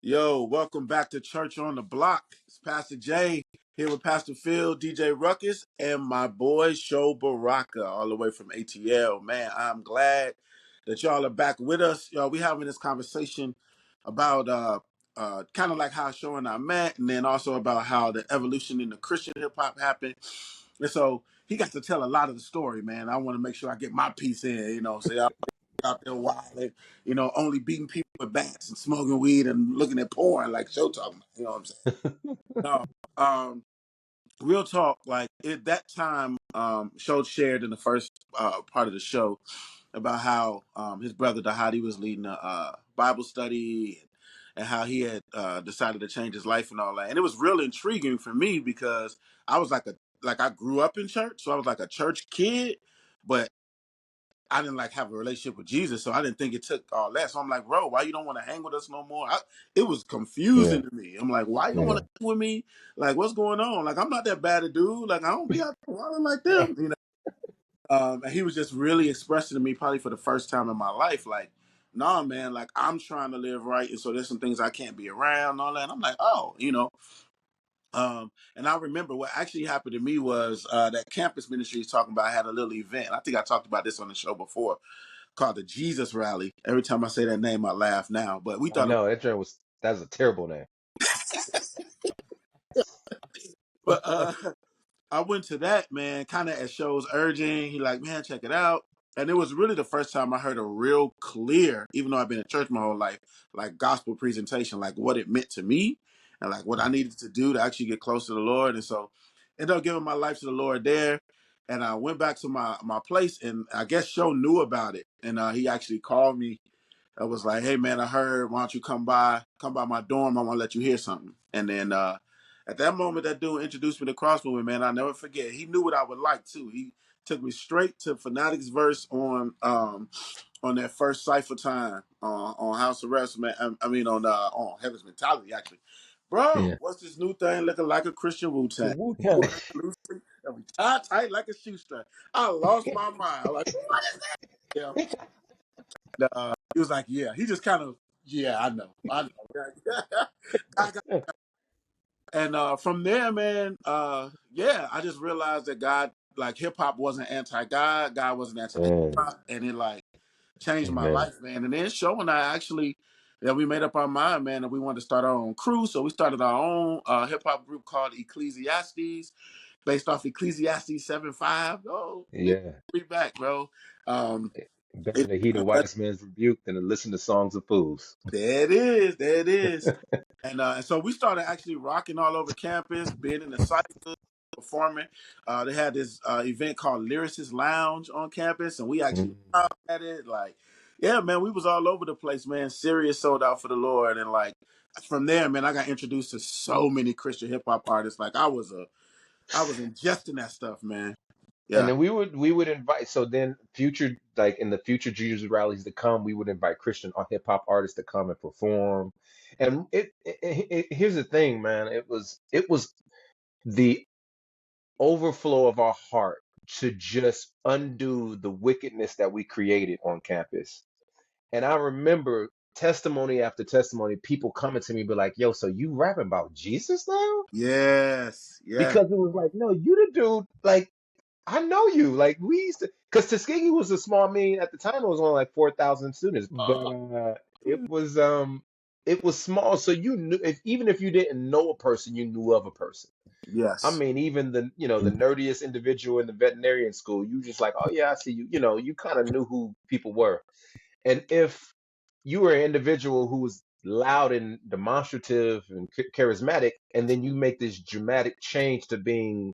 Yo, welcome back to Church on the Block. It's Pastor Jay here with Pastor Phil, DJ Ruckus, and my boy Sho Baraka, all the way from ATL. Man, I'm glad that y'all are back with us. Y'all, we having this conversation about kind of like how Sho and I met, and then also about how the evolution in the Christian hip hop happened. And so he got to tell a lot of the story, man. I want to make sure I get my piece in, so y'all out there wilding, only beating people with bats and smoking weed and looking at porn like Show talking about, you know what I'm saying? No, real talk, like at that time, Show shared in the first part of the show about how his brother Dahadi was leading a Bible study and how he had decided to change his life and all that. And it was real intriguing for me because I was I grew up in church, so I was like a church kid, but I didn't have a relationship with Jesus, so I didn't think it took all that. So I'm like, bro, why you don't want to hang with us no more? It was confusing Yeah, to me. I'm like, why you don't want yeah. to hang with me? Like, what's going on? Like, I'm not that bad a dude. Like, I don't be out there wilding like them, And he was just really expressing to me, probably for the first time in my life, like, nah, man, like I'm trying to live right, and so there's some things I can't be around, and all that. And I'm like, oh. And I remember what actually happened to me was that campus ministry is talking about had a little event. I think I talked about this on the show before, called the Jesus Rally. Every time I say that name, I laugh now. But we I thought, know that's a terrible name. but I went to that, man, kind of at Show's urging. He like, man, check it out. And it was really the first time I heard a real clear, even though I've been in church my whole life, like gospel presentation, like what it meant to me and like what I needed to do to actually get close to the Lord. And so ended up giving my life to the Lord there. And I went back to my place, and I guess Show knew about it. And he actually called me. I was like, hey man, I heard, why don't you come by my dorm? I want to let you hear something. And then at that moment, that dude introduced me to cross movement, man. I'll never forget. He knew what I would like too. He took me straight to Fanatic's verse on that first cipher time on House Arrest, man. I mean on Heaven's Mentality, actually. Bro, Yeah. what's this new thing looking like a Christian The Wu-Tang? Wu-Tang. Loosely, and we tied tight like a shoestring. I lost my mind. I'm like, what is that? Yeah. He was like, yeah. He just kind of, yeah, I know. I got, and from there, man, yeah, I just realized that God, like hip hop wasn't anti-God, God wasn't anti-hip Mm, hop, and it like changed my amen. life, man. And then Show and I actually, yeah, we made up our mind, man, that we wanted to start our own crew. So we started our own hip hop group called Ecclesiastes, based off Ecclesiastes 7:5. Oh, Yeah. we back, bro. Um, Better it, to heed a wise man's rebuke than to listen to songs of fools. there it is, there it is. And so we started actually rocking all over campus, being in the cycle, performing. They had this event called Lyricist Lounge on campus, and we actually Mm. at it. Like, yeah, man, we was all over the place, man. Serious sold out for the Lord, and like from there, man, I got introduced to so many Christian hip hop artists. Like, I was ingesting that stuff, man. And Yeah, then we would invite, so then future, like in the future Jesus rallies to come, we would invite Christian or hip hop artists to come and perform. And here's the thing, man. It was the overflow of our heart to just undo the wickedness that we created on campus. And I remember testimony after testimony, people coming to me be like, yo, so you rapping about Jesus now? yes, yes, Because it was like, no, you the dude, like, I know you. Like we used to, because Tuskegee was a small, I mean, at the time it was only like 4,000 students, but it was small. So you knew, if even if you didn't know a person, you knew of a person. I yes, mean, even the nerdiest individual in the veterinarian school, you just like, oh yeah, I see you. You kind of knew who people were. And if you were an individual who was loud and demonstrative and charismatic, and then you make this dramatic change to being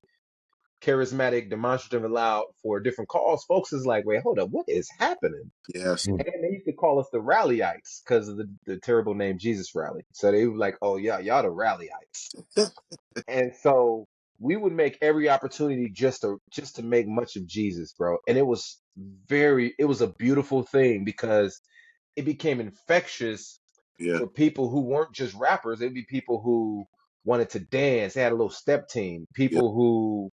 charismatic, demonstrative, and loud for a different cause, folks is like, wait, hold up, what is happening? yes, And they used to call us the Rallyites because of the terrible name Jesus Rally. So they were like, oh yeah, y'all the Rallyites. And so we would make every opportunity just to make much of Jesus, bro. And it was a beautiful thing because it became infectious yeah, for people who weren't just rappers. It'd be people who wanted to dance. They had a little step team. yeah, People who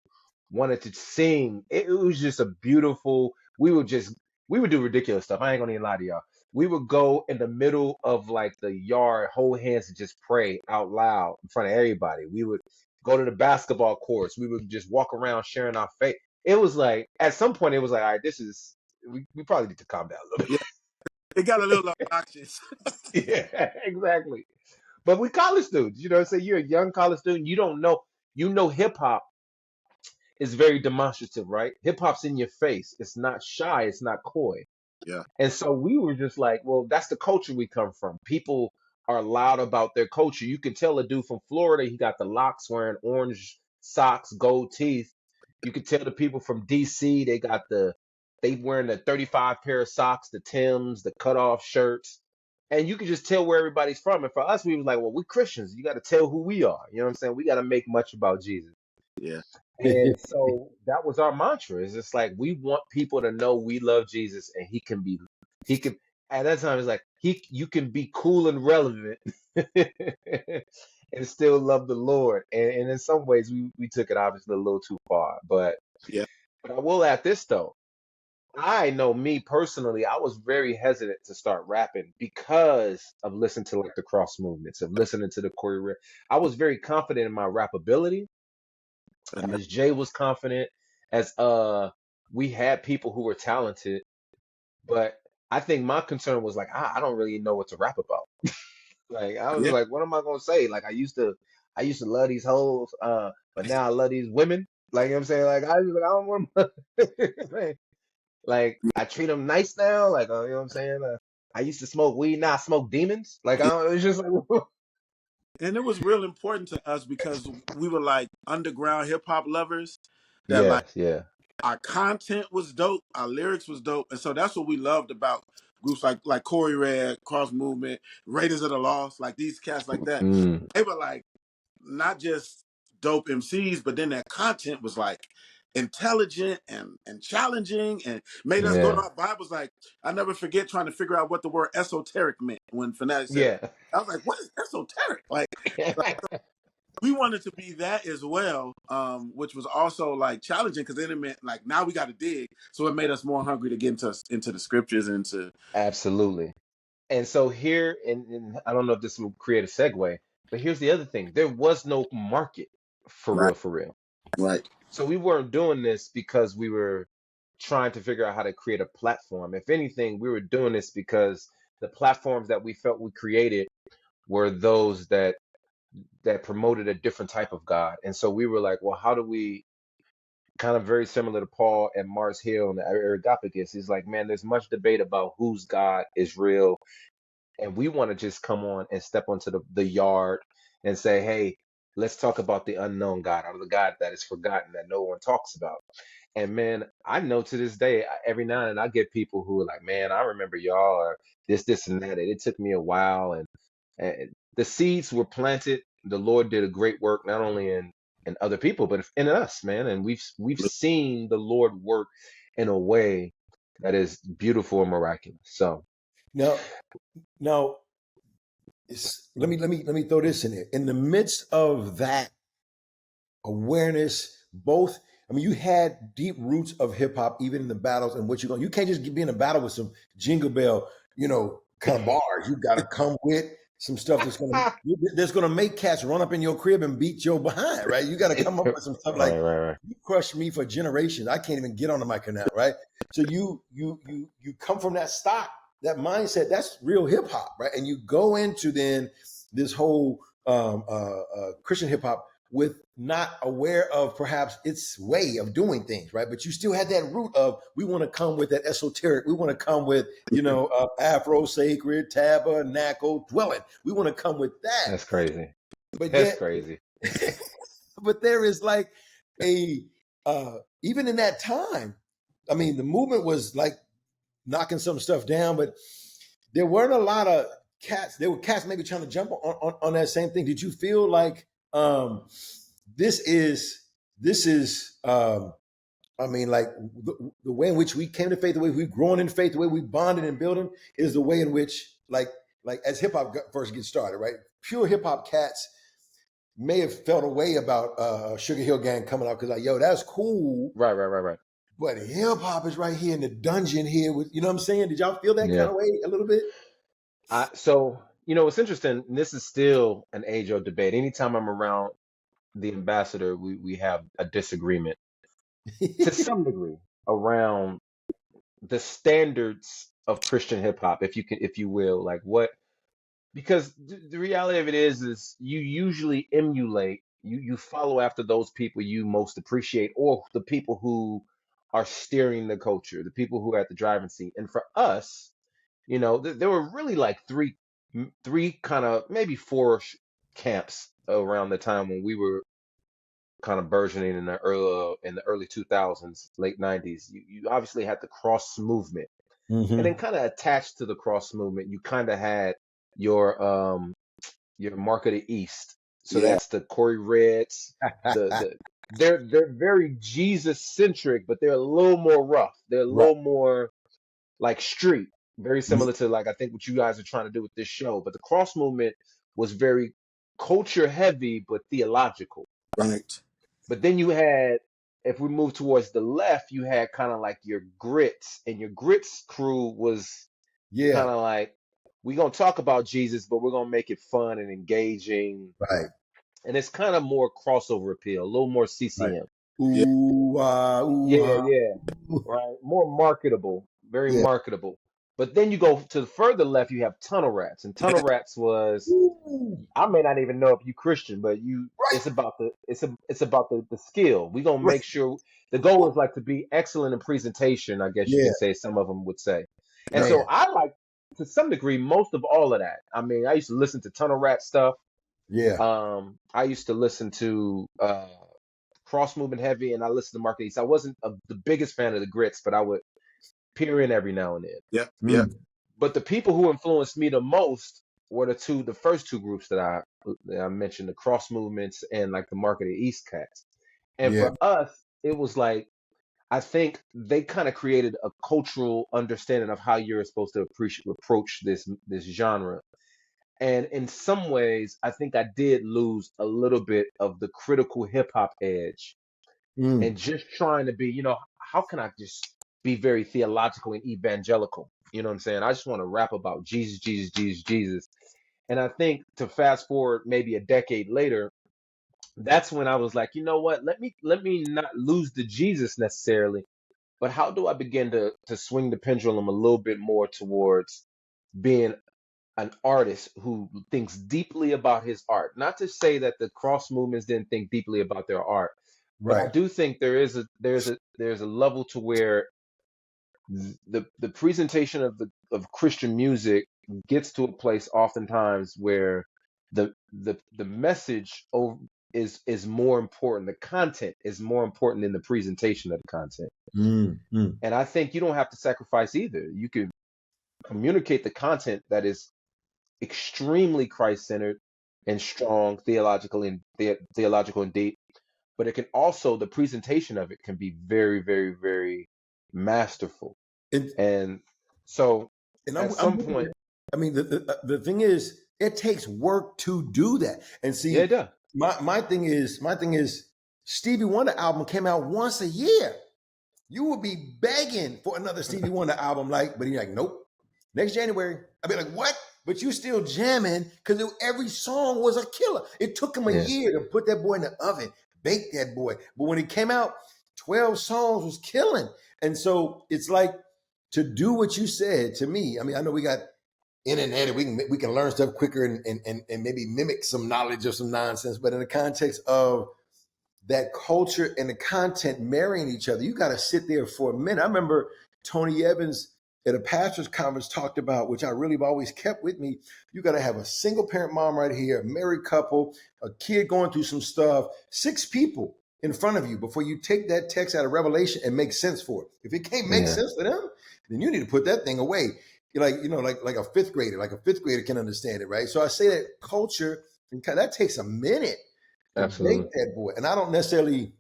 wanted to sing. It was just a beautiful. We would do ridiculous stuff. I ain't gonna even lie to y'all. we would go in the middle of like the yard, hold hands and just pray out loud in front of everybody. We would go to the basketball courts. We would just walk around sharing our faith. It was like at some point it was like, all right, we probably need to calm down a little Yeah, it got a little obnoxious. bit. Yeah, exactly. But we college students, you know what I'm saying? You're a young college student, you don't know, hip hop is very demonstrative, right? Hip hop's in your face. It's not shy, it's not coy. Yeah, And so we were just like, well, that's the culture we come from. People are loud about their culture. You can tell a dude from Florida, he got the locks, wearing orange socks, gold teeth. You can tell the people from DC, they wearing the 35 pair of socks, the Tims, the cutoff shirts. And you can just tell where everybody's from. And for us, we was like, well, we're Christians. You got to tell who we are. You know what I'm saying? We got to make much about Jesus. yeah, And so that was our mantra. It's just like we want people to know we love Jesus, and he can at that time it's like you can be cool and relevant and still love the Lord. And in some ways we took it obviously a little too far. yeah, But I will add this though. I know me personally, I was very hesitant to start rapping because of listening to like the cross movements, of listening to the choreo. I was very confident in my rap ability, and as Jay was confident, as we had people who were talented, but I think my concern was like I don't really know what to rap about. Like I was yeah, like, what am I gonna say? Like I used to love these hoes, but now I love these women. Like you know what I'm saying, like I don't want like I treat them nice now. Like you know what I'm saying. I used to smoke weed, now I smoke demons. Like I yeah. don't, it's just like And it was real important to us because we were like underground hip hop lovers. That like yes, yeah, our content was dope, our lyrics was dope, and so that's what we loved about groups like Corey Red, Cross Movement, Raiders of the Lost, like these cats like that. mm, They were like not just dope MCs, but then their content was like intelligent and challenging and made us go to yeah, our Bibles. Like I never forget trying to figure out what the word esoteric meant when Fanatic said it. yeah. I was like, what is esoteric? Like we wanted to be that as well, which was also like challenging because then it meant like now we got to dig. So it made us more hungry to get into the scriptures and to Absolutely. And so here, and I don't know if this will create a segue, but here's the other thing. There was no market for right, real, for real. right, So we weren't doing this because we were trying to figure out how to create a platform. If anything, we were doing this because the platforms that we felt we created were those that promoted a different type of God. And so we were like, well, how do we kind of very similar to Paul and Mars Hill and Areopagus? He's like, man, there's much debate about whose God is real, and we want to just come on and step onto the yard and say, hey, let's talk about the unknown God, or the God that is forgotten, that no one talks about. And man, I know to this day, every now and then I get people who are like, man, I remember y'all, or this and that. And it took me a while, and the seeds were planted. The Lord did a great work, not only in other people, but in us, man. And we've seen the Lord work in a way that is beautiful and miraculous. So Now, now, let me throw this in there. In the midst of that awareness, both. I mean, you had deep roots of hip hop, even in the battles and what you're going. You can't just be in a battle with some jingle bell, kind of bars. You got to come with some stuff that's gonna make cats run up in your crib and beat your behind, right? You got to come up with some stuff like right. you crushed me for generations. I can't even get on the mic now, right? So you come from that stock, that mindset. That's real hip hop, right? And you go into then this whole Christian hip hop with not aware of perhaps its way of doing things, right? But you still had that root of we want to come with that esoteric. We want to come with Afro sacred tabernacle dwelling. We want to come with that. That's crazy. But That's yet, crazy. but there is like a even in that time. I mean, the movement was like knocking some stuff down, but there weren't a lot of cats. There were cats maybe trying to jump on that same thing. Did you feel like this is I mean, like the way in which we came to faith, the way we've grown in faith, the way we bonded and building is the way in which like as hip hop first gets started, right? Pure hip hop cats may have felt a way about Sugar Hill Gang coming out because like, yo, that's cool. Right. But hip hop is right here in the dungeon here with, you know what I'm saying? Did y'all feel that kind Yeah. of way a little bit? So, it's interesting. And this is still an age-old debate. Anytime I'm around the ambassador, we have a disagreement to some degree around the standards of Christian hip hop, if you will, like what, because the reality of it is you usually emulate, you follow after those people you most appreciate, or the people who are steering the culture, the people who are at the driving seat. And for us, there were really like three kind of maybe four camps around the time when we were kind of burgeoning in the early 2000s, late 90s. You obviously had the cross movement, and then Mm-hmm. kind of attached to the cross movement, you kind of had your Mark of the East. So Yeah. that's the Corey Reds. The they're very Jesus centric, but they're a little more rough. They're a Right. little more like street, very Yeah. similar to like I think what you guys are trying to do with this show. But the cross movement was very culture heavy but theological. Right. But then you had, if we move towards the left, you had kind of like your grits, and your grits crew was kind Yeah. of like, we're gonna talk about Jesus, but we're gonna make it fun and engaging, Right. and it's kind of more crossover appeal, a little more Right. CCM. Yeah. Ooh, ooh, Yeah, yeah, right. More marketable, very yeah. marketable. But then you go to the further left, you have Tunnel Rats, and Tunnel Rats was, Ooh. I may not even know if you Christian, but Right. it's about the skill. We're gonna Right. make sure the goal is like to be excellent in presentation, I guess you Yeah, can say, some of them would say. And Yep. man. so I like, to some degree, most of all of that. I mean, I used to listen to Tunnel Rat stuff. Yeah. I used to listen to Cross Movement Heavy, and I listened to Market East. I wasn't the biggest fan of the Grits, but I would peer in every now and then. Yep. Yep. Mm. But the people who influenced me the most were the first two groups that I mentioned, the Cross Movements and like the Market East cats. And Yeah. for us, it was like, I think they kind of created a cultural understanding of how you're supposed to approach this genre. And in some ways, I think I did lose a little bit of the critical hip hop edge, Mm. and just trying to be, how can I just be very theological and evangelical? You know what I'm saying? I just want to rap about Jesus, Jesus, Jesus, Jesus. And I think, to fast forward maybe a decade later, that's when I was like, you know what? Let me not lose the Jesus necessarily, but how do I begin to swing the pendulum a little bit more towards being an artist who thinks deeply about his art? Not to say that the cross movements didn't think deeply about their art, but I Right. do think there's a level to where the presentation of Christian music gets to a place oftentimes where the message is more important. The content is more important than the presentation of the content. Mm. Mm. And I think you don't have to sacrifice either. You can communicate the content that is extremely Christ-centered and strong theological and deep, but it can also, the presentation of it can be very, very, very masterful. And And so and at I'm some with you. point, I mean, the thing is, it takes work to do that. And yeah, it see, does. my thing is, Stevie Wonder album came out once a year. You would be begging for another Stevie Wonder album, but you're like, nope, next January. I'd be like, what? But you still jamming because every song was a killer. It took him a Yeah, year to put that boy in the oven, bake that boy. But when it came out, 12 songs was killing. And so it's like, to do what you said to me. I mean, I know we got internet and we can learn stuff quicker and maybe mimic some knowledge of some nonsense, but in the context of that culture and the content marrying each other, you got to sit there for a minute. I remember Tony Evans at a pastor's conference talked about, which I really have always kept with me. You got to have a single parent mom right here, a married couple, a kid going through some stuff, 6 people in front of you before you take that text out of Revelation and make sense for it. If it can't make yeah, sense for them, then you need to put that thing away. You're like a fifth grader, like a fifth grader can understand it, right? So I say that culture, and that takes a minute to bake absolutely. that boy. And I don't necessarily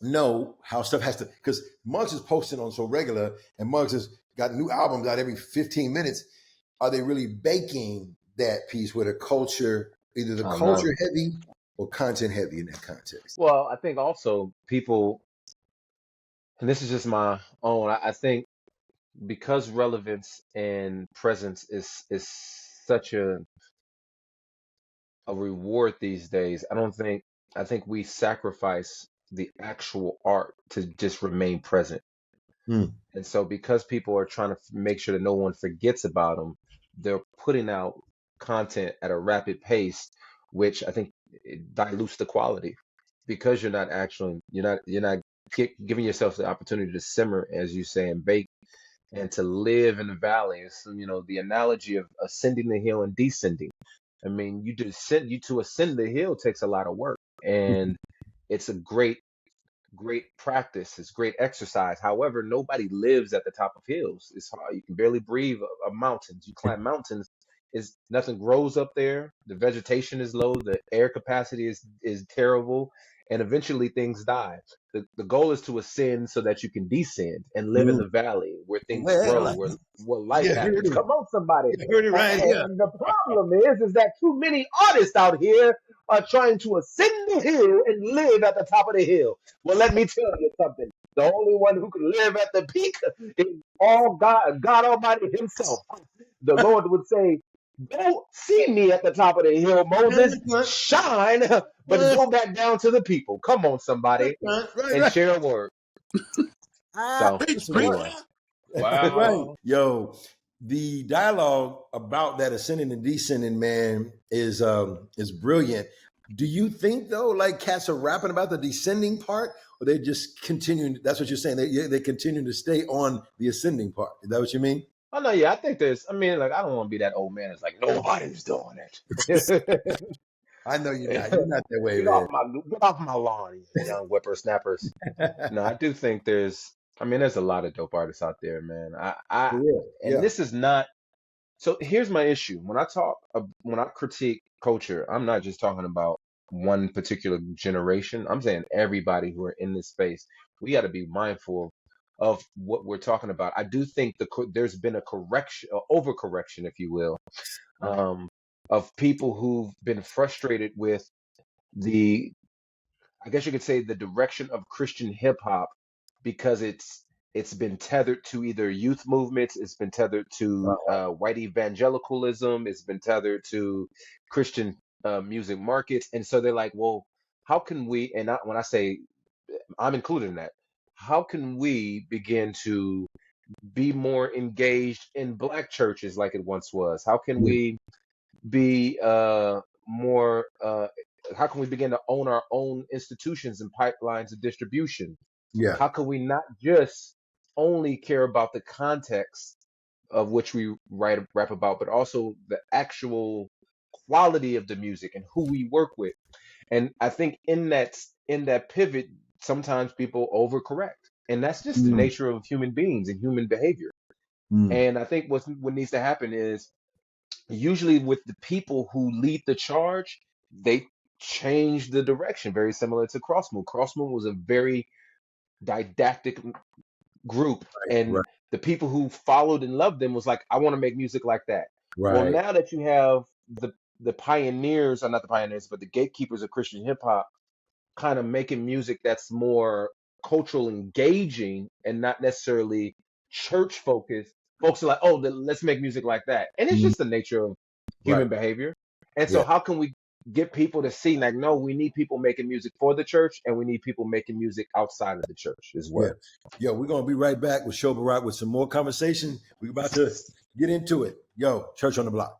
know how stuff has to, because Muggs is posting on so regular, and Muggs has got new albums out every 15 minutes. Are they really baking that piece with a culture, either the I don't know. culture heavy or content heavy in that context? Well, I think also people, and this is just my own. I think because relevance and presence is such a reward these days. I think we sacrifice the actual art to just remain present. Mm. And so because people are trying to make sure that no one forgets about them, they're putting out content at a rapid pace, which I think it dilutes the quality because you're not giving yourself the opportunity to simmer, as you say, and bake and to live in the valley. It's, the analogy of ascending the hill and descending. I mean, you to ascend the hill takes a lot of work, and it's a great practice. It's great exercise. However, nobody lives at the top of hills. It's hard. You can barely breathe of mountains. You climb mountains, is nothing grows up there. The vegetation is low. The air capacity is terrible, and eventually things die. The goal is to ascend so that you can descend and live in Mm. the valley where things Well, grow, where life yeah, heard happens. it. Come on, somebody. Yeah, heard it right here. And the problem is that too many artists out here are trying to ascend the hill and live at the top of the hill. Well, let me tell you something. The only one who can live at the peak is all God Almighty Himself. The Lord would say, "Go see me at the top of the hill, Moses. Shine, but go back down to the people. Come on, somebody, and Right. share a word." So Preach, Right. anyway, preacher. Right. wow. Yo, the dialogue about that ascending and descending, man, is brilliant. Do you think though, like cats are rapping about the descending part, or they just continuing? That's what you're saying. They continue to stay on the ascending part. Is that what you mean? Oh no, yeah, I think there's. I mean, like, I don't want to be that old man. It's like nobody's doing it. I know you're not. You're not that way, Get off my lawn, you young whippersnappers. man. No, I do think there's. I mean, there's a lot of dope artists out there, man. For real. And Yeah. this is not. So here's my issue. When I critique culture, I'm not just talking about one particular generation. I'm saying everybody who are in this space. We got to be mindful of what we're talking about. I do think there's been a correction, overcorrection, if you will, um, of people who've been frustrated with the, I guess you could say, the direction of Christian hip hop because it's been tethered to either youth movements, it's been tethered to white evangelicalism, it's been tethered to Christian music markets, and so they're like, well, how can we? And when I say I'm included in that, how can we begin to be more engaged in black churches like it once was? How can Yeah. we be more how can we begin to own our own institutions and pipelines of distribution? Yeah. How can we not just only care about the context of which we rap about, but also the actual quality of the music and who we work with? And I think in that pivot, sometimes people overcorrect, and that's just the Mm. nature of human beings and human behavior. Mm. And I think what needs to happen is usually with the people who lead the charge, they change the direction, very similar to Crossmoon. Crossmoon was a very didactic group, and Right. the people who followed and loved them was like, I want to make music like that. Well, Right. now that you have the pioneers, or not the pioneers, but the gatekeepers of Christian hip hop, kind of making music that's more cultural engaging and not necessarily church focused. Folks are like, oh, let's make music like that. And it's Mm. just the nature of Right. human behavior. And so Yeah. how can we get people to see, like, no, we need people making music for the church and we need people making music outside of the church as Yeah. well. Yo, we're gonna be right back with Sho Baraka with some more conversation. We're about to get into it. Yo, Church on the Block.